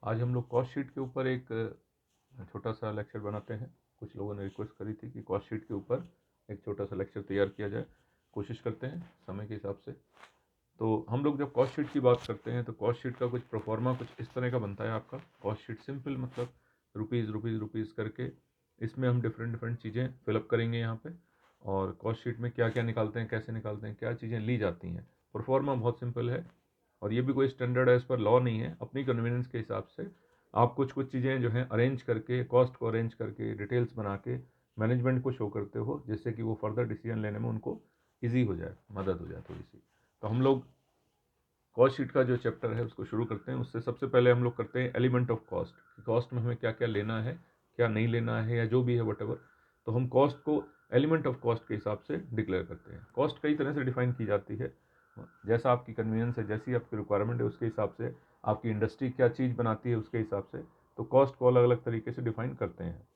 आज हम लोग कॉस्ट शीट के ऊपर एक छोटा सा लेक्चर बनाते हैं। कुछ लोगों ने रिक्वेस्ट करी थी कि कॉस्ट शीट के ऊपर एक छोटा सा लेक्चर तैयार किया जाए। कोशिश करते हैं समय के हिसाब से। तो हम लोग जब कॉस्ट शीट की बात करते हैं तो कॉस्ट शीट का कुछ प्रोफॉर्मा कुछ इस तरह का बनता है। आपका कॉस्ट शीट सिंपल मतलब रुपीज़ रुपीज़ रुपीज़ करके इसमें हम डिफरेंट डिफरेंट चीज़ें फिलअप करेंगे यहाँ पे। और कॉस्ट शीट में क्या क्या निकालते हैं, कैसे निकालते हैं, क्या चीज़ें ली जाती हैं। प्रोफॉर्मा बहुत सिंपल है और ये भी कोई स्टैंडर्ड एज पर लॉ नहीं है। अपनी कन्वीनियंस के हिसाब से आप कुछ कुछ चीज़ें जो हैं अरेंज करके, कॉस्ट को अरेंज करके, डिटेल्स बना के मैनेजमेंट को शो करते हो, जिससे कि वो फर्दर डिसीजन लेने में उनको ईजी हो जाए, मदद हो जाए थोड़ी सी। तो हम लोग कॉस्ट शीट का जो चैप्टर है उसको शुरू करते हैं। उससे सबसे पहले हम लोग करते हैं एलिमेंट ऑफ कॉस्ट। कॉस्ट में हमें क्या क्या लेना है, क्या नहीं लेना है, या जो भी है वटेवर। तो हम कॉस्ट को एलिमेंट ऑफ कॉस्ट के हिसाब से डिक्लेयर करते हैं। कॉस्ट कई तरह से डिफाइन की जाती है, जैसा आपकी कन्वीनियंस है, जैसी आपकी रिक्वायरमेंट है उसके हिसाब से, आपकी इंडस्ट्री क्या चीज़ बनाती है उसके हिसाब से। तो कॉस्ट को अलग अलग तरीके से डिफाइन करते हैं।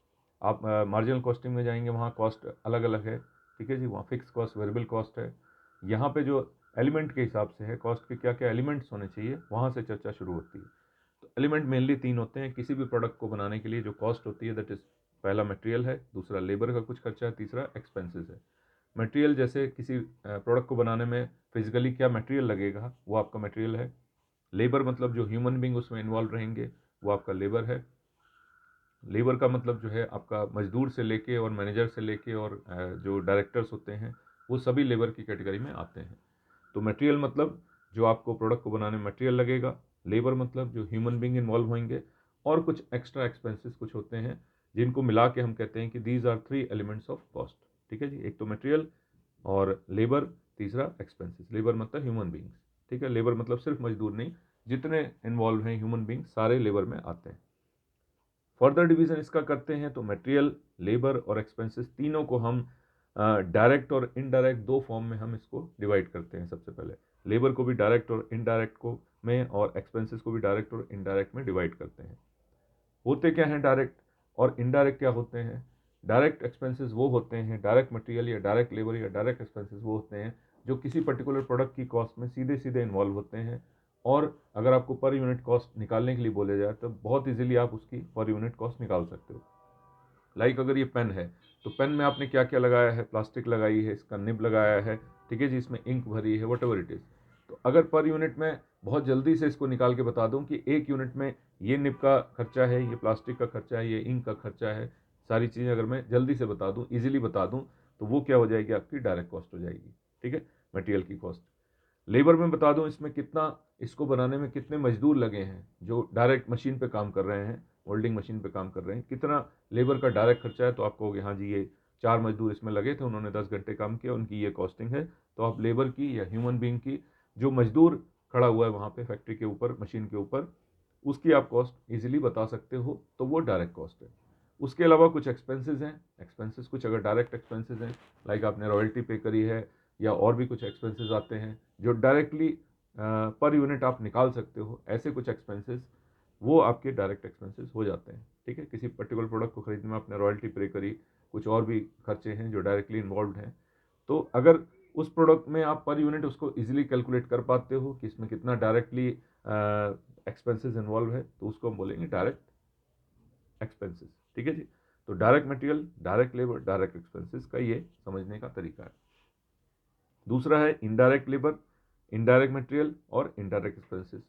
आप मार्जिनल कॉस्टिंग में जाएंगे, वहाँ कॉस्ट अलग अलग है। ठीक है जी, वहाँ फिक्स कॉस्ट, वेरिएबल कॉस्ट है। यहाँ पे जो एलिमेंट के हिसाब से है, कॉस्ट के क्या क्या एलिमेंट्स होने चाहिए, वहाँ से चर्चा शुरू होती है। तो एलिमेंट मेनली तीन होते हैं किसी भी प्रोडक्ट को बनाने के लिए जो कॉस्ट होती है। दैट इज, पहला मटेरियल है, दूसरा लेबर का कुछ खर्चा है, तीसरा एक्सपेंसेस है। मटेरियल जैसे किसी प्रोडक्ट को बनाने में फिजिकली क्या मटेरियल लगेगा, वो आपका मटेरियल है। लेबर मतलब जो ह्यूमन बींग उसमें इन्वॉल्व रहेंगे, वो आपका लेबर है। लेबर का मतलब जो है आपका मजदूर से लेके और मैनेजर से लेके और जो डायरेक्टर्स होते हैं, वो सभी लेबर की कैटेगरी में आते हैं। तो मटेरियल मतलब जो आपको प्रोडक्ट को बनाने में मटेरियल लगेगा। लेबर मतलब जो ह्यूमन बींग इन्वॉल्व होंगे। और कुछ एक्स्ट्रा एक्सपेंसेस कुछ होते हैं जिनको मिला के हम कहते हैं कि these are three elements of cost. ठीक है जी, एक तो मटेरियल और लेबर, तीसरा एक्सपेंसेस। लेबर मतलब ह्यूमन बींग्स। ठीक है, लेबर मतलब सिर्फ मजदूर नहीं, जितने इन्वॉल्व हैं ह्यूमन बींग सारे लेबर में आते हैं। फर्दर डिवीजन इसका करते हैं तो मटेरियल, लेबर और एक्सपेंसेस तीनों को हम डायरेक्ट और इनडायरेक्ट दो फॉर्म में हम इसको डिवाइड करते हैं। सबसे पहले लेबर को भी डायरेक्ट और इनडायरेक्ट को में, और एक्सपेंसेस को भी डायरेक्ट और इनडायरेक्ट में डिवाइड करते हैं। होते क्या हैं डायरेक्ट और इनडायरेक्ट क्या होते हैं? डायरेक्ट एक्सपेंसेस वो होते हैं, डायरेक्ट मटेरियल या डायरेक्ट लेबर या डायरेक्ट एक्सपेंसेस वो होते हैं जो किसी पर्टिकुलर प्रोडक्ट की कॉस्ट में सीधे सीधे इन्वॉल्व होते हैं। और अगर आपको पर यूनिट कॉस्ट निकालने के लिए बोले जाए तो बहुत इजीली आप उसकी पर यूनिट कॉस्ट निकाल सकते हो। लाइक अगर ये पेन है तो पेन में आपने क्या क्या लगाया है, प्लास्टिक लगाई है, इसका निब लगाया है, ठीक है जी, इसमें इंक भरी है, वट एवर इट इज़। तो अगर पर यूनिट में बहुत जल्दी से इसको निकाल के बता दूं कि एक यूनिट में ये निब का खर्चा है, ये प्लास्टिक का खर्चा है, ये इंक का खर्चा है, सारी चीज़ें अगर मैं जल्दी से बता दूं, ईजिली बता दूं, तो वो क्या हो जाएगी, आपकी डायरेक्ट कॉस्ट हो जाएगी। ठीक है, मटेरियल की कॉस्ट। लेबर में बता दूं इसमें कितना, इसको बनाने में कितने मजदूर लगे हैं जो डायरेक्ट मशीन पे काम कर रहे हैं, वेल्डिंग मशीन पे काम कर रहे हैं, कितना लेबर का डायरेक्ट खर्चा है। तो आप कहोगे हाँ जी, ये 4 मजदूर इसमें लगे थे, उन्होंने 10 घंटे काम किया, उनकी ये कॉस्टिंग है। तो आप लेबर की या ह्यूमन बींग की, जो मजदूर खड़ा हुआ है वहाँ पे फैक्ट्री के ऊपर, मशीन के ऊपर, उसकी आप कॉस्ट इजीली बता सकते हो। तो वो डायरेक्ट कॉस्ट है। उसके अलावा कुछ एक्सपेंसेस हैं। एक्सपेंसेस कुछ अगर डायरेक्ट एक्सपेंसेस हैं, लाइक आपने रॉयल्टी पे करी है, या और भी कुछ एक्सपेंसेस आते हैं जो डायरेक्टली पर यूनिट आप निकाल सकते हो, ऐसे कुछ एक्सपेंसेस वो आपके डायरेक्ट एक्सपेंसेस हो जाते हैं। ठीक है, किसी पर्टिकुलर प्रोडक्ट को खरीदने में आपने रॉयल्टी पे करी, कुछ और भी खर्चे हैं जो डायरेक्टली इन्वॉल्व हैं। तो अगर उस प्रोडक्ट में आप पर यूनिट उसको इजीली कैलकुलेट कर पाते हो कि इसमें कितना डायरेक्टली एक्सपेंसेस इन्वॉल्व है, तो उसको हम बोलेंगे डायरेक्ट एक्सपेंसेस। ठीक है जी, तो direct material, direct labour, direct expenses का ये समझने का तरीका है। दूसरा है इनडायरेक्ट लेबर, इनडायरेक्ट मटेरियल और इनडायरेक्ट एक्सपेंसेस।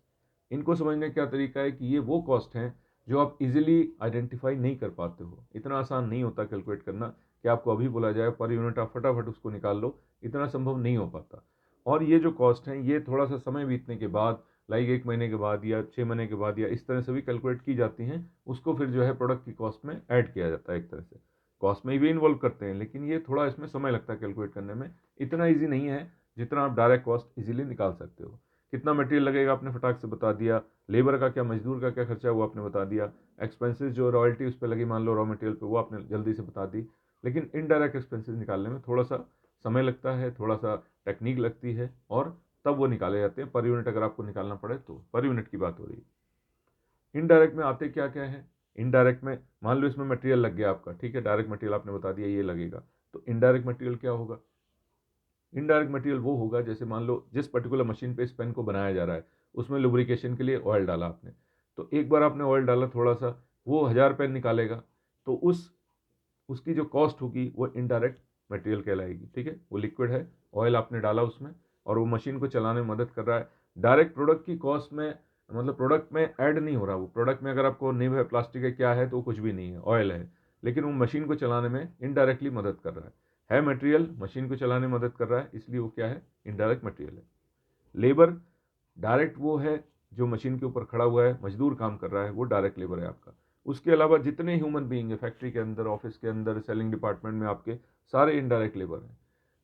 इनको समझने का तरीका है कि ये वो कॉस्ट हैं जो आप इजीली आइडेंटिफाई नहीं कर पाते हो। इतना आसान नहीं होता कैलकुलेट करना कि आपको अभी बोला जाए पर यूनिट आप फटाफट उसको निकाल लो, इतना संभव नहीं हो पाता। और ये जो कॉस्ट हैं ये थोड़ा सा समय बीतने के बाद, लाइक 1 महीने के बाद या 6 महीने के बाद या इस तरह से भी कैलकुलेट की जाती हैं। उसको फिर जो है प्रोडक्ट की कॉस्ट में ऐड किया जाता है। एक तरह से कॉस्ट में भी इन्वॉल्व करते हैं, लेकिन ये थोड़ा इसमें समय लगता है कैलकुलेट करने में। इतना ईजी नहीं है जितना आप डायरेक्ट कॉस्ट इजीली निकाल सकते हो। कितना मटेरियल लगेगा आपने फटाक से बता दिया, लेबर का क्या, मजदूर का क्या खर्चा है वो आपने बता दिया, एक्सपेंसेस जो रॉयल्टी उस पर लगी मान लो रॉ मटेरियल पे, वो आपने जल्दी से बता दी। लेकिन इनडायरेक्ट एक्सपेंसेस निकालने में थोड़ा सा समय लगता है, थोड़ा सा टेक्निक लगती है, और तब वो निकाले जाते हैं। पर यूनिट अगर आपको निकालना पड़े तो पर यूनिट की बात हो रही है। इनडायरेक्ट में आते क्या क्या है? इनडायरेक्ट में मान लो इसमें मटेरियल लग गया आपका, ठीक है, डायरेक्ट मटेरियल आपने बता दिया ये लगेगा। तो इनडायरेक्ट मटेरियल क्या होगा? इनडायरेक्ट मटेरियल वो होगा, जैसे मान लो जिस पर्टिकुलर मशीन पे इस पेन को बनाया जा रहा है, उसमें लुब्रिकेशन के लिए ऑयल डाला आपने, तो एक बार आपने ऑयल डाला थोड़ा सा, वो 1000 पेन निकालेगा, तो उसकी जो कॉस्ट होगी वो इनडायरेक्ट मटेरियल कहलाएगी। ठीक है, वो लिक्विड है, ऑयल आपने डाला उसमें और वो मशीन को चलाने में मदद कर रहा है। डायरेक्ट प्रोडक्ट की कॉस्ट में, मतलब प्रोडक्ट में ऐड नहीं हो रहा। वो प्रोडक्ट में अगर आपको निब है, प्लास्टिक है, क्या है, तो वो कुछ भी नहीं है, ऑयल है, लेकिन वो मशीन को चलाने में इनडायरेक्टली मदद कर रहा है मटेरियल मशीन को चलाने में मदद कर रहा है, इसलिए वो क्या है, इनडायरेक्ट मटेरियल है। लेबर डायरेक्ट वो है जो मशीन के ऊपर खड़ा हुआ है, मजदूर काम कर रहा है, वो डायरेक्ट लेबर है आपका। उसके अलावा जितने ह्यूमन बीइंग है फैक्ट्री के अंदर, ऑफिस के अंदर, सेलिंग डिपार्टमेंट में आपके, सारे इनडायरेक्ट लेबर हैं।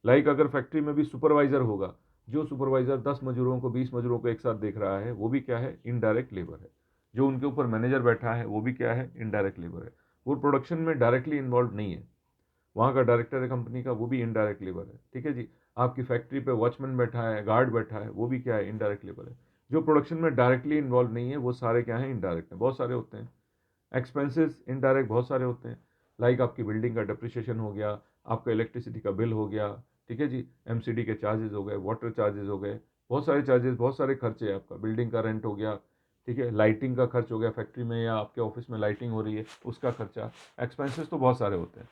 लाइक अगर फैक्ट्री में भी सुपरवाइजर होगा, जो सुपरवाइजर 10 मजदूरों को, 20 मजदूरों को एक साथ देख रहा है, वो भी क्या है, इनडायरेक्ट लेबर है। जो उनके ऊपर मैनेजर बैठा है, वो भी क्या है, इनडायरेक्ट लेबर है। वो प्रोडक्शन में डायरेक्टली इन्वॉल्व नहीं है। वहाँ का डायरेक्टर है कंपनी का, वो भी इनडायरेक्ट लेबर है। ठीक है जी। आपकी फैक्ट्री पे वॉचमैन बैठा है, गार्ड बैठा है, वो भी क्या है, इनडायरेक्ट लेबर है। जो प्रोडक्शन में डायरेक्टली इन्वॉल्व नहीं है, वो सारे क्या हैं, इनडायरेक्ट हैं। बहुत सारे होते हैं एक्सपेंसेस इनडायरेक्ट, बहुत सारे होते हैं। लाइक आपकी बिल्डिंग का डिप्रिशिएशन हो गया, आपका इलेक्ट्रिसिटी का बिल हो गया, ठीक है जी, एमसीडी के चार्जेस हो गए, वाटर चार्जेस हो गए, बहुत सारे चार्जेस, बहुत सारे खर्चे हैं। आपका बिल्डिंग का रेंट हो गया, ठीक है, लाइटिंग का खर्च हो गया, फैक्ट्री में या आपके ऑफिस में लाइटिंग हो रही है, उसका खर्चा। एक्सपेंसेस तो बहुत सारे होते हैं।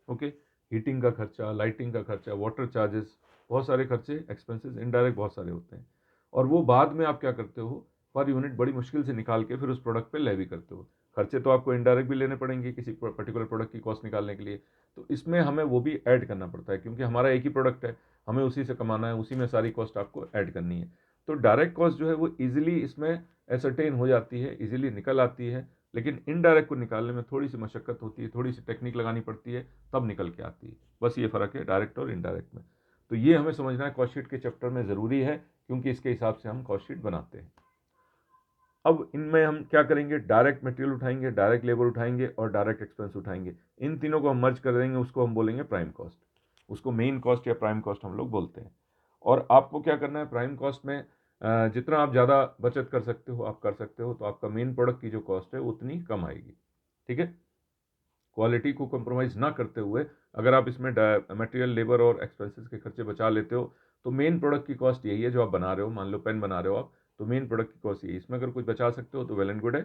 ओके, हीटिंग का खर्चा, लाइटिंग का खर्चा, वाटर चार्जेस, बहुत सारे खर्चे, एक्सपेंसेस इनडायरेक्ट बहुत सारे होते हैं। और वो बाद में आप क्या करते हो, पर यूनिट बड़ी मुश्किल से निकाल के फिर उस प्रोडक्ट पे लेवी करते हो। खर्चे तो आपको इनडायरेक्ट भी लेने पड़ेंगे किसी पर्टिकुलर प्रोडक्ट की कॉस्ट निकालने के लिए, तो इसमें हमें वो भी ऐड करना पड़ता है, क्योंकि हमारा एक ही प्रोडक्ट है, हमें उसी से कमाना है, उसी में सारी कॉस्ट आपको ऐड करनी है। तो डायरेक्ट कॉस्ट जो है वो ईजिली इसमें एसरटेन हो जाती है, ईजिली निकल आती है। लेकिन इनडायरेक्ट को निकालने में थोड़ी सी मशक्कत होती है, थोड़ी सी टेक्निक लगानी पड़ती है, तब निकल के आती है। बस ये फ़र्क है डायरेक्ट और इनडायरेक्ट में। तो ये हमें समझना है कॉस्ट शीट के चैप्टर में ज़रूरी है, क्योंकि इसके हिसाब से हम कॉस्ट शीट बनाते हैं। अब इनमें हम क्या करेंगे, डायरेक्ट मटेरियल उठाएंगे, डायरेक्ट लेबर उठाएंगे और डायरेक्ट एक्सपेंस उठाएंगे। इन तीनों को हम मर्ज कर देंगे, उसको हम बोलेंगे प्राइम कॉस्ट। उसको मेन कॉस्ट या प्राइम कॉस्ट हम लोग बोलते हैं। और आपको क्या करना है, प्राइम कॉस्ट में जितना आप ज़्यादा बचत कर सकते हो आप कर सकते हो, तो आपका मेन प्रोडक्ट की जो कॉस्ट है उतनी कम आएगी। ठीक है, क्वालिटी को कॉम्प्रोमाइज़ ना करते हुए अगर आप इसमें मटेरियल, लेबर और एक्सपेंसेस के खर्चे बचा लेते हो, तो मेन प्रोडक्ट की कॉस्ट यही है जो आप बना रहे हो। मान लो पेन बना रहे हो आप, तो मेन प्रोडक्ट की कॉस्ट यही है। इसमें अगर कुछ बचा सकते हो तो वेल एंड गुड है।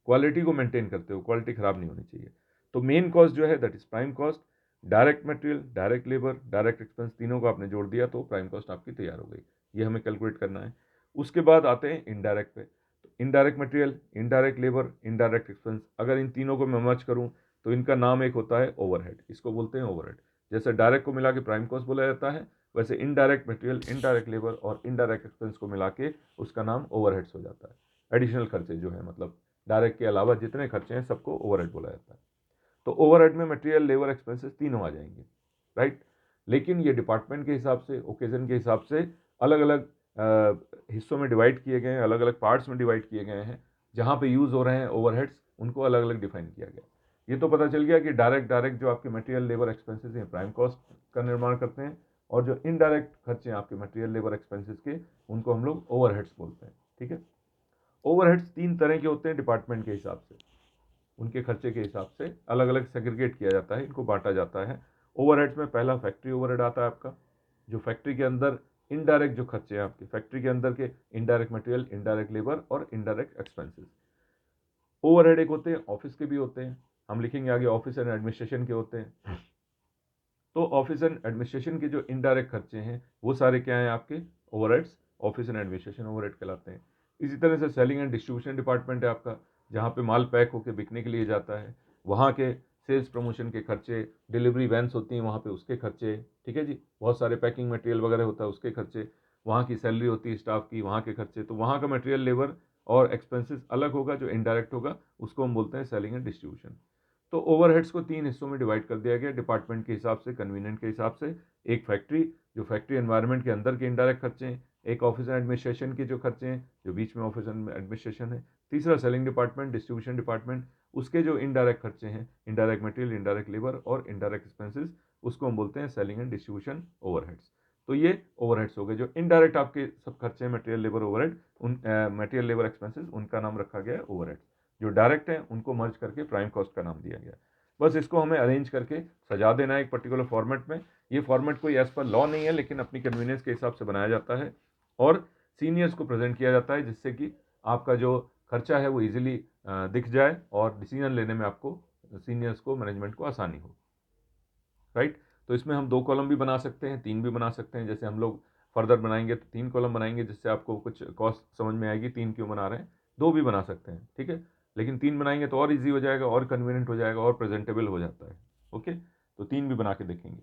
क्वालिटी को मेंटेन करते हो, क्वालिटी खराब नहीं होनी चाहिए। तो मेन कॉस्ट जो है that is prime cost. Direct material, direct labour, direct expense, तीनों को आपने जोड़ दिया तो प्राइम कॉस्ट आपकी तैयार हो गई। ये हमें कैलकुलेट करना है। उसके बाद आते हैं इनडायरेक्ट पे। तो indirect material, indirect labour, indirect expense, अगर इन तीनों को मैं मर्ज करूँ तो इनका नाम एक होता है ओवरहेड। इसको बोलते हैं ओवरहेड। जैसे डायरेक्ट को मिला के प्राइम कॉस्ट बोला जाता है, वैसे इनडायरेक्ट मटेरियल, इनडायरेक्ट लेबर और इनडायरेक्ट एक्सपेंस को मिला के उसका नाम ओवरहेड्स हो जाता है। एडिशनल खर्चे जो है, मतलब डायरेक्ट के अलावा जितने खर्चे हैं सबको ओवरहेड बोला जाता है। तो ओवरहेड में मटेरियल, लेबर, एक्सपेंसेस तीनों आ जाएंगे, राइट। लेकिन ये डिपार्टमेंट के हिसाब से, ओकेजन के हिसाब से अलग अलग हिस्सों में डिवाइड किए गए हैं, अलग अलग पार्ट्स में डिवाइड किए गए हैं। जहाँ पे यूज़ हो रहे हैं ओवरहेड्स, उनको अलग अलग डिफाइन किया गया। ये तो पता चल गया कि डायरेक्ट जो आपके मटेरियल, लेबर, एक्सपेंसेस हैं, प्राइम कॉस्ट का निर्माण करते हैं। और जो इनडायरेक्ट खर्चे हैं आपके मटेरियल, लेबर, एक्सपेंसेस के, उनको हम लोग ओवरहेड्स बोलते हैं। ठीक है, ओवरहेड्स 3 तरह के होते हैं डिपार्टमेंट के हिसाब से, उनके खर्चे के हिसाब से अलग अलग सेग्रीगेट किया जाता है, इनको बांटा जाता है। ओवरहेड्स में पहला फैक्ट्री ओवरहेड आता है आपका, जो फैक्ट्री के अंदर इनडायरेक्ट जो खर्चे हैं आपके फैक्ट्री के अंदर के, इनडायरेक्ट मटेरियल, इनडायरेक्ट लेबर और इनडायरेक्ट एक्सपेंसेस। ओवरहेड एक होते हैं, ऑफिस के भी होते हैं, हम लिखेंगे आगे ऑफिस एंड एडमिनिस्ट्रेशन के होते हैं। तो ऑफिस एंड एडमिनिस्ट्रेशन के जो इनडायरेक्ट खर्चे हैं वो सारे क्या हैं आपके, overheads, office and administration overhead कहलाते हैं। इसी तरह से सेलिंग एंड डिस्ट्रीब्यूशन डिपार्टमेंट है आपका, जहाँ पे माल पैक होकर बिकने के लिए जाता है, वहाँ के सेल्स प्रमोशन के खर्चे, डिलीवरी वैन्स होती हैं वहाँ पे उसके खर्चे, ठीक है जी, बहुत सारे पैकिंग मटेरियल वगैरह होता है उसके खर्चे, वहाँ की सैलरी होती है स्टाफ की, वहाँ के खर्चे। तो वहाँ का मटेरियल, लेबर और एक्सपेंसेस अलग होगा, जो इनडायरेक्ट होगा उसको हम बोलते हैं सेलिंग एंड डिस्ट्रीब्यूशन। तो ओवरहेड्स को 3 हिस्सों में डिवाइड कर दिया गया डिपार्टमेंट के हिसाब से, कन्वीनियंट के हिसाब से। एक फैक्ट्री, जो फैक्ट्री एनवायरनमेंट के अंदर के इनडायरेक्ट खर्चे हैं। एक ऑफिस एंड एडमिनिस्ट्रेशन के जो खर्चे हैं, जो बीच में ऑफिस एंड एडमिनिस्ट्रेशन है। तीसरा सेलिंग डिपार्टमेंट, डिस्ट्रीब्यूशन डिपार्टमेंट, उसके जो इनडायरेक्ट खर्चे हैं, इनडायरेक्ट मटेरियल, इनडायरेक्ट लेबर और इनडायरेक्ट एक्सपेंसेस, उसको हम बोलते हैं सेलिंग एंड डिस्ट्रीब्यूशन ओवरहेड्स। तो ये ओवरहेड्स हो गए। जो इनडायरेक्ट आपके सब खर्चे हैं, मटेरियल, लेबर, ओवरहेड, उन मटेरियल, लेबर, एक्सपेंसेस, उनका नाम रखा गया है ओवरहेड्स। जो डायरेक्ट है उनको मर्ज करके प्राइम कॉस्ट का नाम दिया गया। बस इसको हमें अरेंज करके सजा देना है एक पर्टिकुलर फॉर्मेट में। ये फॉर्मेट कोई एज पर लॉ नहीं है, लेकिन अपनी कन्वीनियंस के हिसाब से बनाया जाता है और सीनियर्स को प्रेजेंट किया जाता है, जिससे कि आपका जो खर्चा है वो इजीली दिख जाए और डिसीजन लेने में आपको, सीनियर्स को, मैनेजमेंट को आसानी हो, राइट। तो इसमें हम 2 कॉलम भी बना सकते हैं, 3 भी बना सकते हैं। जैसे हम लोग फर्दर बनाएंगे तो 3 कॉलम बनाएंगे, जिससे आपको कुछ कॉस्ट समझ में आएगी 3 क्यों बना रहे हैं। 2 भी बना सकते हैं, ठीक है, लेकिन 3 बनाएंगे तो और ईजी हो जाएगा, और कन्वीनियंट हो जाएगा, और प्रेजेंटेबल हो जाता है। ओके, तो 3 भी बना के देखेंगे।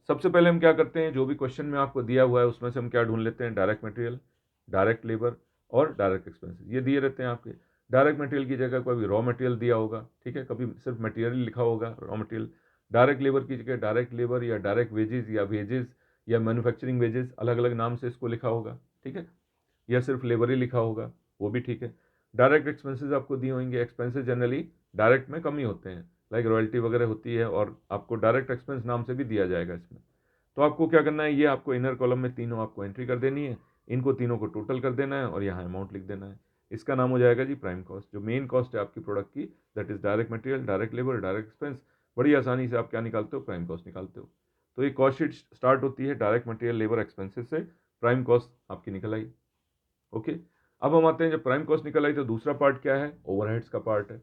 सबसे पहले हम क्या करते हैं, जो भी क्वेश्चन में आपको दिया हुआ है उसमें से हम क्या ढूंढ लेते हैं, डायरेक्ट मटेरियल, डायरेक्ट लेबर और डायरेक्ट एक्सपेंसेस, ये दिए रहते हैं आपके। डायरेक्ट मटेरियल की जगह कोई भी रॉ मटेरियल दिया होगा, ठीक है, कभी सिर्फ मटेरियल लिखा होगा, रॉ मटेरियल। डायरेक्ट लेबर की जगह डायरेक्ट लेबर या डायरेक्ट वेजेस या वेजेस या मैन्युफैक्चरिंग वेजेस, अलग अलग नाम से इसको लिखा होगा, ठीक है, या सिर्फ लेबर ही लिखा होगा, वो भी ठीक है। डायरेक्ट एक्सपेंसेस आपको दिए होंगे, एक्सपेंसेस जनरली डायरेक्ट में कम ही होते हैं, लाइक रॉयल्टी वगैरह होती है, और आपको डायरेक्ट एक्सपेंस नाम से भी दिया जाएगा इसमें। तो आपको क्या करना है, ये आपको इनर कॉलम में तीनों आपको एंट्री कर देनी है, इनको तीनों को टोटल कर देना है और यहाँ अमाउंट लिख देना है। इसका नाम हो जाएगा जी प्राइम कॉस्ट। जो मेन कॉस्ट है आपकी प्रोडक्ट की, that is direct material, direct labour, direct expense. बड़ी आसानी से आप क्या निकालते हो, प्राइम कॉस्ट निकालते हो। तो ये कॉस्ट शीट स्टार्ट होती है डायरेक्ट मटेरियल, लेबर, एक्सपेंसेस से, प्राइम कॉस्ट आपकी निकल आई। ओके, अब हम आते हैं, जब प्राइम कॉस्ट निकल आई तो दूसरा पार्ट क्या है, ओवरहेड्स का पार्ट है।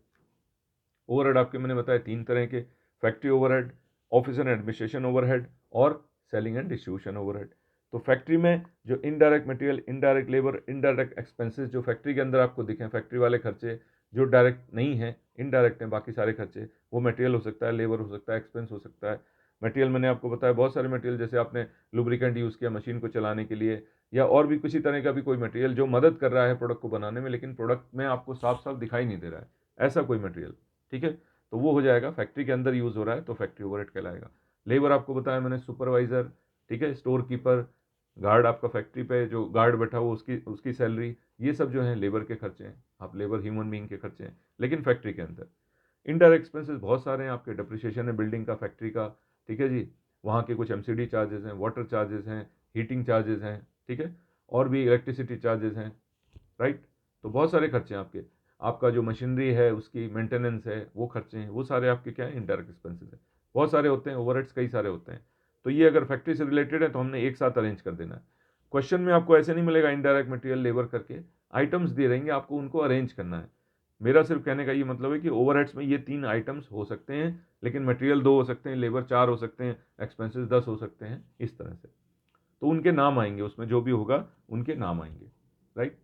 ओवरहेड आपके मैंने बताया 3 तरह के, factory overhead, office and administration overhead और सेलिंग एंड डिस्ट्रीब्यूशन ओवरहेड। तो फैक्ट्री में जो indirect material, indirect labour, indirect expenses जो फैक्ट्री के अंदर आपको दिखें, फैक्ट्री वाले खर्चे जो डायरेक्ट नहीं है, इनडायरेक्ट हैं, बाकी सारे खर्चे, वो मटेरियल हो सकता है, लेबर हो सकता है, एक्सपेंस हो सकता है। मटेरियल मैंने आपको बताया बहुत सारे मटेरियल, जैसे आपने लुब्रिकेंट यूज़ किया मशीन को चलाने के लिए, या और भी किसी तरह का भी कोई मटेरियल जो मदद कर रहा है प्रोडक्ट को बनाने में, लेकिन प्रोडक्ट में आपको साफ साफ दिखाई नहीं दे रहा है, ऐसा कोई मटेरियल, ठीक है, तो वो हो जाएगा, फैक्ट्री के अंदर यूज़ हो रहा है तो फैक्ट्री ओवरहेड कहलाएगा। लेबर आपको बताया मैंने, सुपरवाइजर, ठीक है, स्टोर कीपर, गार्ड आपका फैक्ट्री पे जो गार्ड बैठा हुआ उसकी उसकी सैलरी, ये सब जो है लेबर के खर्चे हैं, आप लेबर ह्यूमन बीइंग के खर्चे हैं, लेकिन फैक्ट्री के अंदर। इनडायरेक्ट एक्सपेंसेस बहुत सारे हैं आपके, डिप्रिसिएशन है बिल्डिंग का, फैक्ट्री का, ठीक है जी, वहाँ के कुछ एमसीडी चार्जेस हैं, वाटर चार्जेस हैं, हीटिंग चार्जेस हैं, ठीक है, और भी इलेक्ट्रिसिटी चार्जेस हैं, राइट। तो बहुत सारे खर्चे हैं आपके। आपका जो मशीनरी है उसकी मेंटेनेंस है, वो खर्चे हैं, वो सारे आपके क्या है, इनडायरेक्ट एक्सपेंसेस है। बहुत सारे होते हैं, ओवरहेड्स कई सारे होते हैं। तो ये अगर फैक्ट्री से रिलेटेड है तो हमने एक साथ अरेंज कर देना है। क्वेश्चन में आपको ऐसे नहीं मिलेगा इनडायरेक्ट मटेरियल, लेबर करके आइटम्स दे रहेंगे, आपको उनको अरेंज करना है। मेरा सिर्फ कहने का ये मतलब है कि ओवरहेड्स में ये 3 आइटम्स हो सकते हैं, लेकिन मटेरियल 2 हो सकते हैं, लेबर 4 हो सकते हैं, एक्सपेंसेस 10 हो सकते हैं, इस तरह से। तो उनके नाम आएंगे उसमें, जो भी होगा उनके नाम आएंगे, राइट।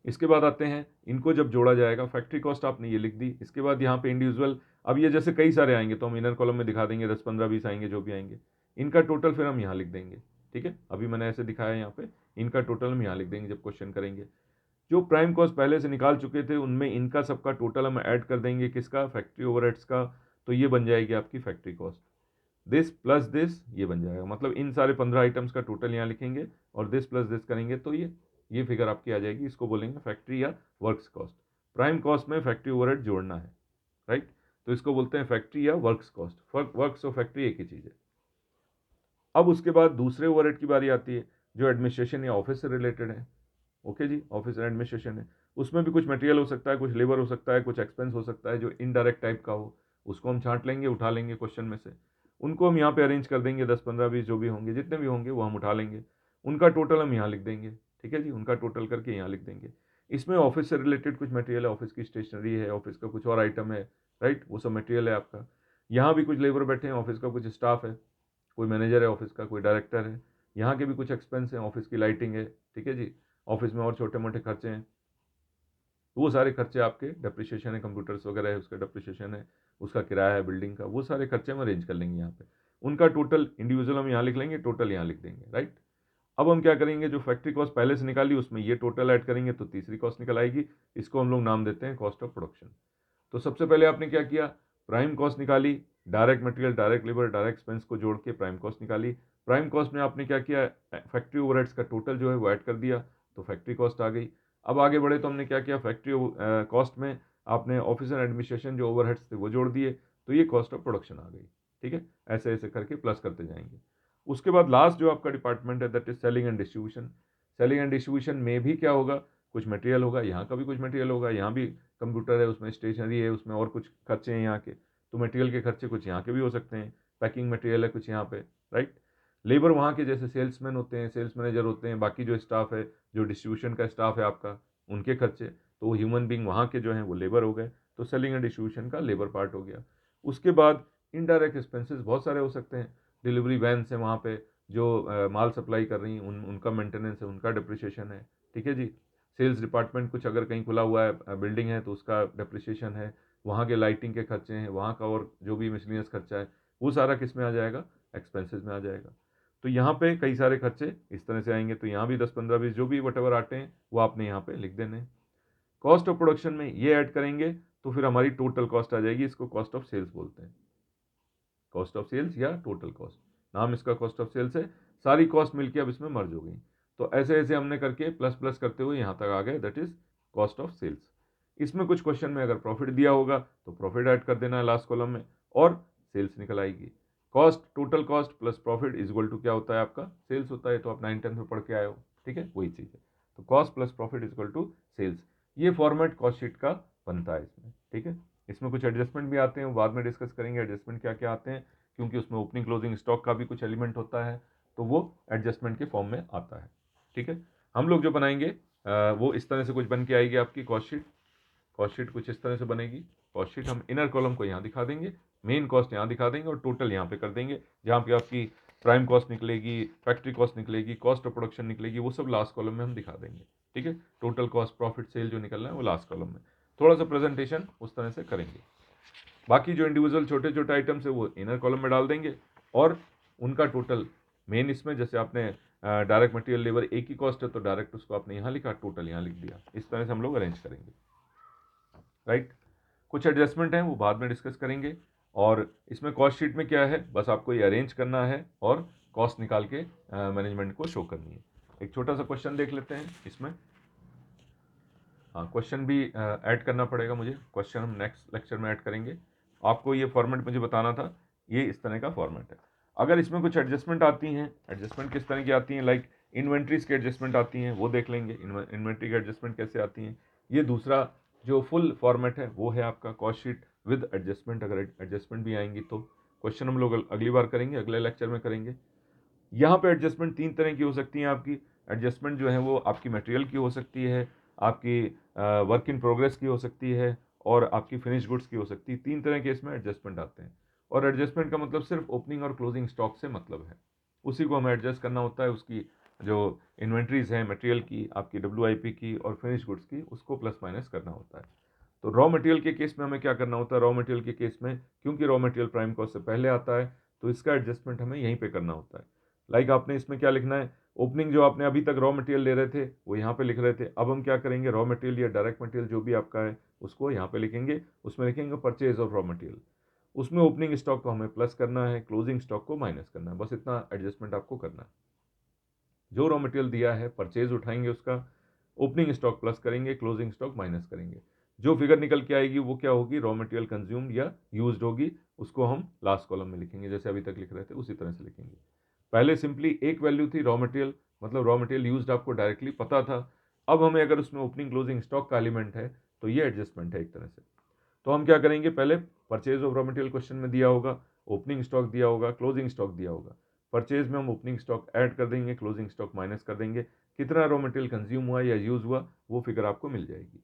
इसके बाद आते हैं, इनको जब जोड़ा जाएगा, फैक्ट्री कॉस्ट आपने ये लिख दी, इसके बाद यहाँ पे इंडिविजुअल, अब ये जैसे कई सारे आएंगे तो हम इनर कॉलम में दिखा देंगे, 10 15 20 आएंगे, जो भी आएंगे, इनका टोटल फिर हम यहाँ लिख देंगे, ठीक है। अभी मैंने ऐसे दिखाया यहाँ पे, इनका टोटल हम यहाँ लिख देंगे जब क्वेश्चन करेंगे। जो प्राइम कॉस्ट पहले से निकाल चुके थे उनमें इनका सबका टोटल हम ऐड कर देंगे, किसका, फैक्ट्री ओवरहेड्स का। तो ये बन जाएगी आपकी factory cost, this plus this, ये बन जाएगा, मतलब इन सारे 15 आइटम्स का टोटल यहाँ लिखेंगे और दिस प्लस दिस करेंगे तो ये फिगर आपकी आ जाएगी। इसको बोलेंगे फैक्ट्री या वर्क्स कॉस्ट। प्राइम कॉस्ट में फैक्ट्री ओवरहेड जोड़ना है, राइट, तो इसको बोलते हैं फैक्ट्री या वर्क्स कॉस्ट। वर्क्स और फैक्ट्री एक ही चीज़ है। अब उसके बाद दूसरे ओवरहेड की बारी आती है, जो एडमिनिस्ट्रेशन या ऑफिस से रिलेटेड है। ओके जी, ऑफिस एंड एडमिनिस्ट्रेशन है, उसमें भी कुछ मटेरियल हो सकता है, कुछ लेबर हो सकता है, कुछ एक्सपेंस हो सकता है जो इनडायरेक्ट टाइप का हो, उसको हम छांट लेंगे, उठा लेंगे क्वेश्चन में से, उनको हम यहाँ पे अरेंज कर देंगे, 10 15 20 जो भी होंगे, जितने भी होंगे वो हम उठा लेंगे, उनका टोटल हम यहाँ लिख देंगे, ठीक है जी, उनका टोटल करके यहाँ लिख देंगे। इसमें ऑफिस से रिलेटेड कुछ मटेरियल है, ऑफिस की स्टेशनरी है, ऑफिस का कुछ और आइटम है, राइट, वो सब मटेरियल है आपका। यहाँ भी कुछ लेबर बैठे हैं, ऑफिस का कुछ स्टाफ है, कोई मैनेजर है ऑफिस का, कोई डायरेक्टर है, यहाँ के भी कुछ एक्सपेंस हैं, ऑफिस की लाइटिंग है, ठीक है जी, ऑफिस में और छोटे मोटे खर्चे हैं, वो सारे खर्चे आपके, डेप्रिसिएशन है, कंप्यूटर्स वगैरह है उसका डेप्रिसिएशन है, उसका किराया है बिल्डिंग का, वो सारे खर्चे हम अरेंज कर लेंगे यहाँ पे। उनका टोटल इंडिविजुअल हम यहाँ लिख लेंगे, टोटल यहाँ लिख देंगे, राइट। अब हम क्या करेंगे, जो फैक्ट्री कॉस्ट पहले से निकाली उसमें ये टोटल ऐड करेंगे तो तीसरी कॉस्ट निकल आएगी, इसको हम लोग नाम देते हैं कॉस्ट ऑफ प्रोडक्शन। तो सबसे पहले आपने क्या किया, प्राइम कॉस्ट निकाली, direct material, direct labour, direct expense को जोड़ के प्राइम कॉस्ट निकाली। प्राइम कॉस्ट में आपने क्या किया, फैक्ट्री ओवरहेड्स का टोटल जो है वो ऐड कर दिया, तो फैक्ट्री कॉस्ट आ गई। अब आगे बढ़े तो हमने क्या किया, फैक्ट्री कॉस्ट में आपने ऑफिस एंड एडमिनिस्ट्रेशन जो ओवरहेड्स थे वो जोड़ दिए, तो ये कॉस्ट ऑफ प्रोडक्शन आ गई, ठीक है। ऐसे ऐसे करके प्लस करते जाएंगे। उसके बाद लास्ट जो आपका डिपार्टमेंट है that is selling and distribution. Selling and distribution में भी क्या होगा, कुछ मटेरियल होगा, यहाँ का भी कुछ मटेरियल होगा, यहाँ भी कंप्यूटर है, उसमें स्टेशनरी है, उसमें और कुछ खर्चे हैं यहाँ के, तो मटेरियल के खर्चे कुछ यहाँ के भी हो सकते हैं, पैकिंग मटेरियल है कुछ यहाँ पे, राइट। लेबर वहाँ के जैसे सेल्समैन होते हैं, सेल्स मैनेजर होते हैं, बाकी जो स्टाफ है, जो डिस्ट्रीब्यूशन का स्टाफ है आपका, उनके खर्चे, तो वो ह्यूमन बींग वहाँ के जो हैं वो लेबर हो गए, तो सेलिंग एंड डिस्ट्रीब्यूशन का लेबर पार्ट हो गया। उसके बाद इनडायरेक्ट एक्सपेंसेस बहुत सारे हो सकते हैं, डिलीवरी वैन्स हैं वहाँ पे जो माल सप्लाई कर रही हैं, उनका मेंटेनेंस है, उनका डिप्रिसिएशन है, ठीक है जी। सेल्स डिपार्टमेंट कुछ अगर कहीं खुला हुआ है बिल्डिंग है तो उसका डिप्रिसिएशन है, वहाँ के लाइटिंग के खर्चे हैं, वहाँ का और जो भी मिसलिनियस खर्चा है वो सारा किस में आ जाएगा, एक्सपेंसेस में आ जाएगा। तो यहाँ पे कई सारे खर्चे इस तरह से आएंगे, तो यहाँ भी 10 15 20 जो भी वटेवर आते हैं वो आपने यहाँ पे लिख देने हैं। कॉस्ट ऑफ प्रोडक्शन में ये ऐड करेंगे तो फिर हमारी टोटल कॉस्ट आ जाएगी, इसको कॉस्ट ऑफ सेल्स बोलते हैं, कॉस्ट ऑफ सेल्स या टोटल कॉस्ट, नाम इसका कॉस्ट ऑफ सेल्स है। सारी कॉस्ट मिलके अब इसमें मर्ज हो गई, तो ऐसे ऐसे हमने करके प्लस प्लस करते हुए यहाँ तक आ गए, that is cost of sales. इसमें कुछ क्वेश्चन में अगर प्रॉफिट दिया होगा तो प्रॉफिट ऐड कर देना है लास्ट कॉलम में और सेल्स निकल आएगी। Cost, total cost plus profit is equal to क्या होता है आपका, सेल्स होता है, तो आप 9 10 में पढ़ के आए हो, ठीक है, वही चीज़ है। तो cost plus profit is equal to sales, ये फॉर्मेट कॉस्ट शीट का बनता है इसमें, ठीक है। इसमें कुछ एडजस्टमेंट भी आते हैं, वो बाद में डिस्कस करेंगे एडजस्टमेंट क्या क्या आते हैं, क्योंकि उसमें ओपनिंग क्लोजिंग स्टॉक का भी कुछ एलिमेंट होता है, तो वो एडजस्टमेंट के फॉर्म में आता है, ठीक है। हम लोग जो बनाएंगे वो इस तरह से कुछ बन के आएगी आपकी कॉस्ट शीट। कॉस्ट शीट कुछ इस तरह से बनेगी। कॉस्ट शीट हम इनर कॉलम को यहाँ दिखा देंगे, मेन कॉस्ट यहाँ दिखा देंगे और टोटल यहाँ पे कर देंगे, जहाँ पे आपकी प्राइम कॉस्ट निकलेगी, फैक्ट्री कॉस्ट निकलेगी, कॉस्ट ऑफ प्रोडक्शन निकलेगी, वो सब लास्ट कॉलम में हम दिखा देंगे, ठीक है। टोटल कॉस्ट, प्रॉफिट, सेल जो निकलना है वो लास्ट कॉलम में, थोड़ा सा प्रेजेंटेशन उस तरह से करेंगे। बाकी जो इंडिविजुअल छोटे छोटे आइटम्स है वो इनर कॉलम में डाल देंगे और उनका टोटल मेन इसमें, जैसे आपने डायरेक्ट मटेरियल लेबर एक ही कॉस्ट है तो डायरेक्ट उसको आपने यहाँ लिखा, टोटल यहाँ लिख दिया, इस तरह से हम लोग अरेंज करेंगे, राइट। कुछ एडजस्टमेंट हैं वो बाद में डिस्कस करेंगे, और इसमें कॉस्ट शीट में क्या है, बस आपको ये अरेंज करना है और कॉस्ट निकाल के मैनेजमेंट को शो करनी है। एक छोटा सा क्वेश्चन देख लेते हैं इसमें, हाँ क्वेश्चन भी ऐड करना पड़ेगा मुझे, क्वेश्चन हम नेक्स्ट लेक्चर में ऐड करेंगे। आपको ये फॉर्मेट मुझे बताना था, ये इस तरह का फॉर्मेट है। अगर इसमें कुछ एडजस्टमेंट आती हैं, एडजस्टमेंट किस तरह की आती हैं, लाइक इन्वेंट्रीज की एडजस्टमेंट आती हैं, वो देख लेंगे इन्वेंट्री की एडजस्टमेंट कैसे आती हैं। ये दूसरा जो फुल फॉर्मेट है वो है आपका कॉस्ट शीट विद एडजस्टमेंट, अगर एडजस्टमेंट भी आएंगी तो क्वेश्चन हम लोग अगली बार करेंगे, अगले लेक्चर में करेंगे। यहाँ पे एडजस्टमेंट 3 तरह की हो सकती हैं आपकी। एडजस्टमेंट जो है वो आपकी मटेरियल की हो सकती है, आपकी वर्क इन प्रोग्रेस की हो सकती है और आपकी फिनिश गुड्स की हो सकती है। 3 तरह के इसमें एडजस्टमेंट आते हैं, और एडजस्टमेंट का मतलब सिर्फ ओपनिंग और क्लोजिंग स्टॉक से मतलब है, उसी को हमें एडजस्ट करना होता है। उसकी जो इन्वेंट्रीज हैं मटेरियल की, आपकी WIP की और फिनिश गुड्स की, उसको प्लस माइनस करना होता है। तो रॉ मटेरियल के केस में हमें क्या करना होता है, रॉ मटेरियल के केस में क्योंकि रॉ मटेरियल प्राइम कॉस्ट से पहले आता है तो इसका एडजस्टमेंट हमें यहीं पे करना होता है। लाइक आपने इसमें क्या लिखना है, ओपनिंग जो आपने अभी तक रॉ मटेरियल ले रहे थे वो यहाँ पे लिख रहे थे, अब हम क्या करेंगे, रॉ मटेरियल या डायरेक्ट मटेरियल जो भी आपका है उसको यहाँ पे लिखेंगे, उसमें लिखेंगे परचेज ऑफ रॉ मटेरियल। उसमें ओपनिंग स्टॉक को हमें प्लस करना है, क्लोजिंग स्टॉक को माइनस करना है, बस इतना एडजस्टमेंट आपको करना है। जो रॉ मटेरियल दिया है परचेज उठाएंगे उसका, ओपनिंग स्टॉक प्लस करेंगे, क्लोजिंग स्टॉक माइनस करेंगे। जो फिगर निकल के आएगी वो क्या होगी, रॉ मटेरियल कंज्यूम्ड या यूज्ड होगी, उसको हम लास्ट कॉलम में लिखेंगे, जैसे अभी तक लिख रहे थे उसी तरह से लिखेंगे। पहले सिंपली एक वैल्यू थी रॉ मटेरियल, मतलब रॉ मटेरियल यूज्ड आपको डायरेक्टली पता था। अब हमें अगर उसमें ओपनिंग क्लोजिंग स्टॉक का एलिमेंट है तो ये एडजस्टमेंट है एक तरह से। तो हम क्या करेंगे, पहले purchase of raw material question में दिया होगा, ओपनिंग स्टॉक दिया होगा, क्लोजिंग स्टॉक दिया होगा। परचेज में हम ओपनिंग स्टॉक ऐड कर देंगे, क्लोजिंग स्टॉक माइनस कर देंगे, कितना रॉ मटेरियल कंज्यूम हुआ या यूज हुआ वो फिगर आपको मिल जाएगी।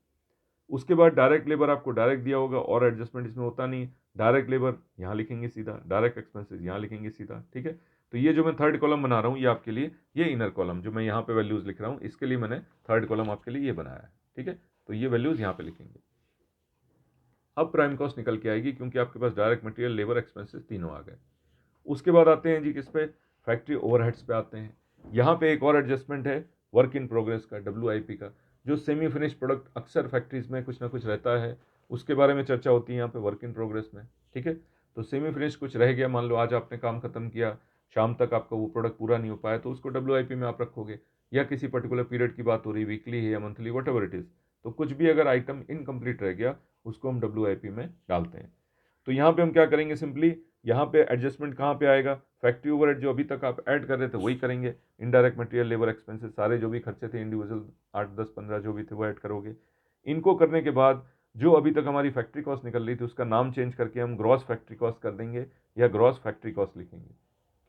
उसके बाद डायरेक्ट लेबर आपको डायरेक्ट दिया होगा और एडजस्टमेंट इसमें होता नहीं, डायरेक्ट लेबर यहाँ लिखेंगे सीधा, डायरेक्ट एक्सपेंसेस यहाँ लिखेंगे सीधा, ठीक है। तो ये जो मैं थर्ड कॉलम बना रहा हूँ ये आपके लिए, ये इनर कॉलम जो मैं यहाँ पे वैल्यूज लिख रहा हूँ इसके लिए मैंने थर्ड कॉलम आपके लिए ये बनाया है, ठीक है। तो ये वैल्यूज यहाँ पे लिखेंगे। अब प्राइम कॉस्ट निकल के आएगी क्योंकि आपके पास डायरेक्ट मटेरियल, लेबर, एक्सपेंसेस तीनों आ गए। उसके बाद आते हैं जी किस पे, फैक्ट्री ओवरहेड्स पे आते हैं। यहाँ पे एक और एडजस्टमेंट है वर्क इन प्रोग्रेस का, WIP का, जो सेमी फिनिश प्रोडक्ट अक्सर फैक्ट्रीज में कुछ ना कुछ रहता है, उसके बारे में चर्चा होती है यहाँ पे वर्क इन प्रोग्रेस में, ठीक है। तो सेमी फिनिश कुछ रह गया, मान लो आज आपने काम खत्म किया, शाम तक आपका वो प्रोडक्ट पूरा नहीं हो पाया तो उसको WIP में आप रखोगे, या किसी पर्टिकुलर पीरियड की बात हो रही, वीकली है या monthly, what ever it is, तो कुछ भी अगर आइटम इनकम्प्लीट रह गया उसको हम WIP में डालते हैं। तो यहाँ पे हम क्या करेंगे, सिंपली यहाँ पे एडजस्टमेंट कहाँ पे आएगा, फैक्ट्री ओवरहेड जो अभी तक आप ऐड कर रहे थे वही करेंगे, इनडायरेक्ट मटेरियल, लेबर, एक्सपेंसेस, सारे जो भी खर्चे थे इंडिविजुअल 8 10 15 जो भी थे वो ऐड करोगे। इनको करने के बाद जो अभी तक हमारी फैक्ट्री कॉस्ट निकल रही थी उसका नाम चेंज करके हम ग्रॉस फैक्ट्री कॉस्ट कर देंगे या ग्रॉस फैक्ट्री कॉस्ट लिखेंगे।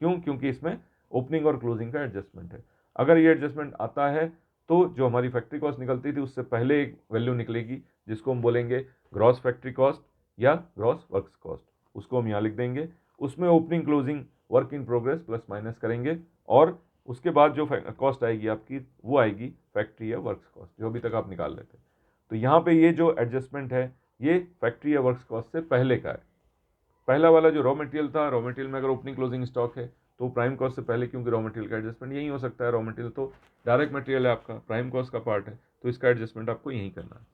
क्यों, क्योंकि इसमें ओपनिंग और क्लोजिंग का एडजस्टमेंट है। अगर ये एडजस्टमेंट आता है तो जो हमारी फैक्ट्री कॉस्ट निकलती थी उससे पहले एक वैल्यू निकलेगी जिसको हम बोलेंगे ग्रॉस फैक्ट्री कॉस्ट या ग्रॉस वर्क्स कॉस्ट, उसको हम यहाँ लिख देंगे। उसमें opening closing work in progress plus minus करेंगे और उसके बाद जो कॉस्ट आएगी आपकी वो आएगी फैक्ट्री या वर्क्स कॉस्ट, जो अभी तक आप निकाल रहे थे। तो यहाँ पे ये जो एडजस्टमेंट है ये फैक्ट्री या वर्क्स कॉस्ट से पहले का है। पहला वाला जो रॉ मटेरियल था, रॉ मटेरियल में अगर ओपनिंग क्लोजिंग स्टॉक है तो प्राइम कॉस्ट से पहले, क्योंकि रॉ मटेरियल का एडजस्टमेंट यही हो सकता है, रॉ मटेरियल तो डायरेक्ट मटेरियल है आपका, प्राइम कॉस्ट का पार्ट है, तो इसका एडजस्टमेंट आपको यही करना है।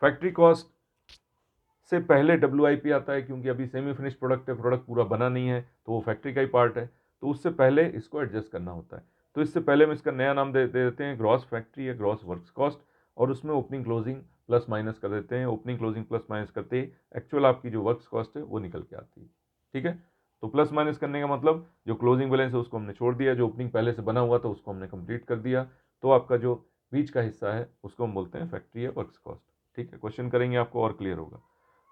फैक्ट्री कॉस्ट से पहले WIP आता है, क्योंकि अभी सेमी फिनिश प्रोडक्ट है, प्रोडक्ट पूरा बना नहीं है, तो वो फैक्ट्री का ही पार्ट है, तो उससे पहले इसको एडजस्ट करना होता है। तो इससे पहले हम इसका नया नाम दे देते हैं ग्रॉस फैक्ट्री या ग्रॉस वर्क्स कॉस्ट, और उसमें ओपनिंग क्लोजिंग प्लस माइनस कर देते हैं। ओपनिंग क्लोजिंग प्लस माइनस करते ही एक्चुअल आपकी जो वर्क्स कॉस्ट है वो निकल के आती है। ठीक है, तो प्लस माइनस करने का मतलब जो क्लोजिंग बैलेंस है उसको हमने छोड़ दिया, जो ओपनिंग पहले से बना हुआ था उसको हमने कंप्लीट कर दिया, तो आपका जो बीच का हिस्सा है उसको हम बोलते हैं फैक्ट्री या वर्क्स कॉस्ट। ठीक है, क्वेश्चन करेंगे आपको और क्लियर होगा।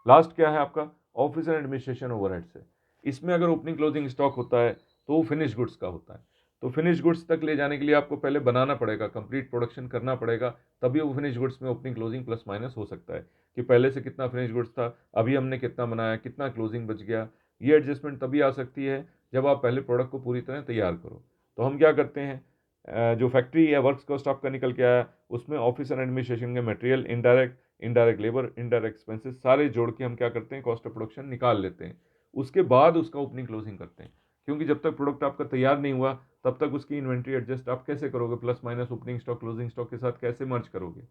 लास्ट क्या है आपका, ऑफिस एंड एडमिनिस्ट्रेशन ओवरहेड से। इसमें अगर ओपनिंग क्लोजिंग स्टॉक होता है तो वो फिनिश गुड्स का होता है, तो फिनिश गुड्स तक ले जाने के लिए आपको पहले बनाना पड़ेगा, कंप्लीट प्रोडक्शन करना पड़ेगा, तभी वो फिनिश गुड्स में ओपनिंग क्लोजिंग प्लस माइनस हो सकता है कि पहले से कितना फिनिश गुड्स था, अभी हमने कितना बनाया, कितना क्लोजिंग बच गया। ये एडजस्टमेंट तभी आ सकती है जब आप पहले प्रोडक्ट को पूरी तरह तैयार करो। तो हम क्या करते हैं, जो फैक्ट्री या वर्क्स कॉस्ट आपका निकल के आया उसमें ऑफिस एंड एडमिनिस्ट्रेशन के material, indirect labour, indirect expenses सारे जोड़ के हम क्या करते हैं, कॉस्ट ऑफ प्रोडक्शन निकाल लेते हैं। उसके बाद उसका ओपनिंग क्लोजिंग करते हैं, क्योंकि जब तक प्रोडक्ट आपका तैयार नहीं हुआ तब तक उसकी इन्वेंट्री एडजस्ट आप कैसे करोगे, plus minus opening stock closing stock के साथ कैसे मर्ज करोगे।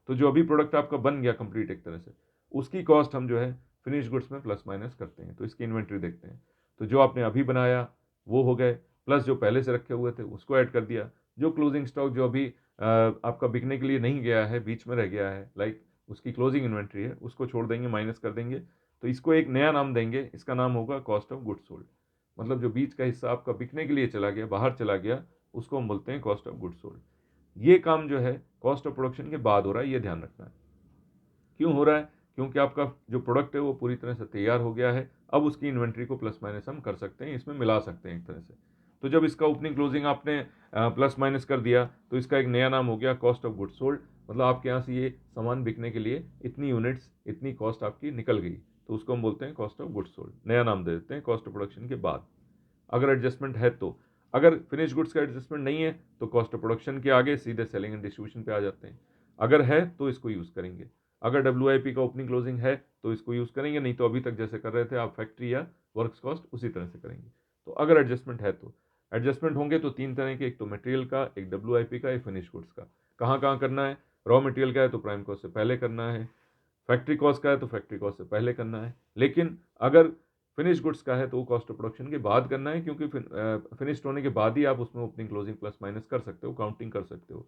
तो जो अभी प्रोडक्ट आपका बन गया कंप्लीट एक तरह से, उसकी कॉस्ट हम जो है फिनिश गुड्स में प्लस माइनस करते हैं, तो इसकी इन्वेंट्री देखते हैं। तो जो आपने अभी बनाया वो हो गए, प्लस जो पहले से रखे हुए थे उसको ऐड कर दिया, जो क्लोजिंग स्टॉक जो अभी आपका बिकने के लिए नहीं गया है, बीच में रह गया है, लाइक उसकी क्लोजिंग इन्वेंट्री है, उसको छोड़ देंगे, माइनस कर देंगे। तो इसको एक नया नाम देंगे, इसका नाम होगा कॉस्ट ऑफ गुड्स सोल्ड। मतलब जो बीच का हिस्सा आपका बिकने के लिए चला गया, बाहर चला गया, उसको हम बोलते हैं कॉस्ट ऑफ गुड्स सोल्ड। ये काम जो है कॉस्ट ऑफ प्रोडक्शन के बाद हो रहा है, ये ध्यान रखना है। क्यों हो रहा है, क्योंकि आपका जो प्रोडक्ट है वो पूरी तरह से तैयार हो गया है, अब उसकी इन्वेंट्री को प्लस माइनस हम कर सकते हैं, इसमें मिला सकते हैं एक तरह से। तो जब इसका ओपनिंग क्लोजिंग आपने प्लस माइनस कर दिया तो इसका एक नया नाम हो गया कॉस्ट ऑफ गुड्स सोल्ड। मतलब आपके यहाँ से ये सामान बिकने के लिए इतनी यूनिट्स, इतनी कॉस्ट आपकी निकल गई, तो उसको हम बोलते हैं कॉस्ट ऑफ गुड्स सोल्ड, नया नाम दे देते हैं कॉस्ट ऑफ प्रोडक्शन के बाद, अगर एडजस्टमेंट है तो। अगर फिनिश गुड्स का एडजस्टमेंट नहीं है तो कॉस्ट ऑफ प्रोडक्शन के आगे सीधे सेलिंग एंड डिस्ट्रीब्यूशन पे आ जाते हैं। अगर है तो इसको यूज़ करेंगे, अगर WIP का ओपनिंग क्लोजिंग है तो इसको यूज़ करेंगे, नहीं तो अभी तक जैसे कर रहे थे आप फैक्ट्री या वर्क्स कॉस्ट उसी तरह से करेंगे। तो अगर एडजस्टमेंट है तो, एडजस्टमेंट होंगे तो तीन तरह के, एक तो मटेरियल का, एक WIP का, एक फिनिश गुड्स का। कहाँ कहाँ करना है, रॉ मटेरियल का है तो प्राइम कॉस्ट से पहले करना है, फैक्ट्री कॉस्ट का है तो फैक्ट्री कॉस्ट से पहले करना है, लेकिन अगर फिनिश गुड्स का है तो वो कॉस्ट ऑफ प्रोडक्शन के बाद करना है, क्योंकि फिनिश्ड होने के बाद ही आप उसमें ओपनिंग क्लोजिंग प्लस माइनस कर सकते हो, काउंटिंग कर सकते हो।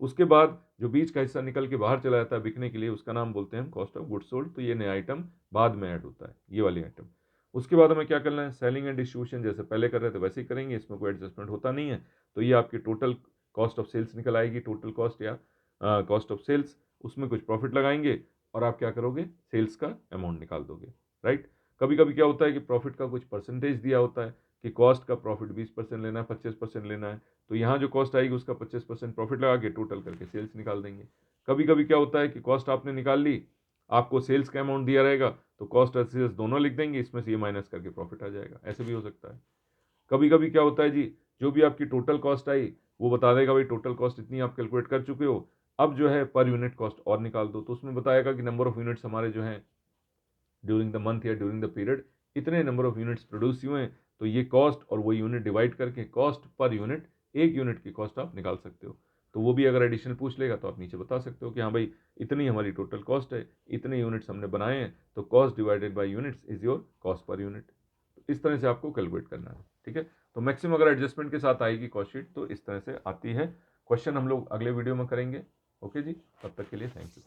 उसके बाद जो बीच का हिस्सा निकल के बाहर चला जाता है बिकने के लिए, उसका नाम बोलते हैं हम कॉस्ट ऑफ गुड्स सोल्ड। तो ये नया आइटम बाद में ऐड होता है, ये वाली आइटम। उसके बाद हमें क्या करना है, सेलिंग एंड डिस्ट्रीब्यूशन जैसे पहले कर रहे थे वैसे ही करेंगे, इसमें कोई एडजस्टमेंट होता नहीं है। तो ये आपकी टोटल कॉस्ट ऑफ सेल्स निकल आएगी, टोटल कॉस्ट या कॉस्ट ऑफ सेल्स, उसमें कुछ प्रॉफिट लगाएंगे और आप क्या करोगे, सेल्स का अमाउंट निकाल दोगे, राइट। कभी कभी क्या होता है कि प्रॉफिट का कुछ परसेंटेज दिया होता है कि कॉस्ट का प्रॉफिट 20% लेना है, 25% लेना है, तो यहाँ जो कॉस्ट आएगी उसका 25% प्रॉफिट लगा के टोटल करके सेल्स निकाल देंगे। कभी कभी क्या होता है कि कॉस्ट आपने निकाल ली, आपको सेल्स का अमाउंट दिया रहेगा तो कॉस्ट और सेल्स दोनों लिख देंगे, इसमें से ये माइनस करके प्रॉफिट आ जाएगा, ऐसे भी हो सकता है। कभी कभी क्या होता है जी, जो भी आपकी टोटल कॉस्ट आई वो बता देगा भाई टोटल कॉस्ट इतनी आप कैलकुलेट कर चुके हो, अब जो है पर यूनिट कॉस्ट और निकाल दो, तो उसमें बताएगा कि नंबर ऑफ यूनिट्स हमारे जो हैं ड्यूरिंग द मंथ या ड्यूरिंग द पीरियड इतने नंबर ऑफ यूनिट्स प्रोड्यूस हुए हैं, तो ये कॉस्ट और वो यूनिट डिवाइड करके कॉस्ट पर यूनिट, एक यूनिट की कॉस्ट आप निकाल सकते हो। तो वो भी अगर एडिशनल पूछ लेगा तो आप नीचे बता सकते हो कि हाँ भाई इतनी हमारी टोटल कॉस्ट है, इतने यूनिट्स हमने बनाए हैं, तो cost divided by units is your cost per unit. तो इस तरह से आपको कैलकुलेट करना है, ठीक है। तो मैक्सिमम अगर एडजस्टमेंट के साथ आएगी कॉस्ट शीट तो इस तरह से आती है। क्वेश्चन हम लोग अगले वीडियो में करेंगे। ओके जी, तब तक के लिए थैंक यू।